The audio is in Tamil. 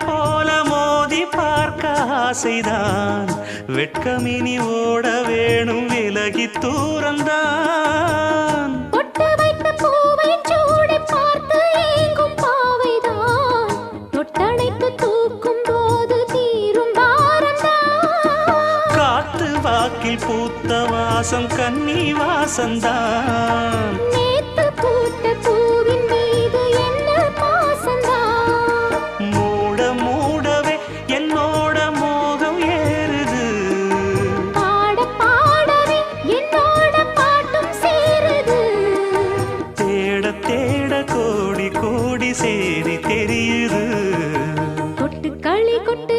போல மோதி பார்க்க ஆசைதான் வெட்கமினி ஓட வேணும் விலகி தூரந்தான் பொட்டு வைத்த பூவை சூடி பார்த்து ஏங்கும் பாவைதான் தொட்டணைத்து தூக்கும் போது தீரும் பாரந்தான் காத்து வாக்கில் பூத்த வாசம் கன்னி வாசந்தான் நேத்து பூத்த பூவின் மீது என்ன பாசந்தான் மூட மூடவே என்னோட மோகம் ஏறுது பாட பாடவே என்னோட பாட்டும் சேருது தேட தேட கோடி கோடி சேரி தெரியுது கொட்டு களி கொட்டு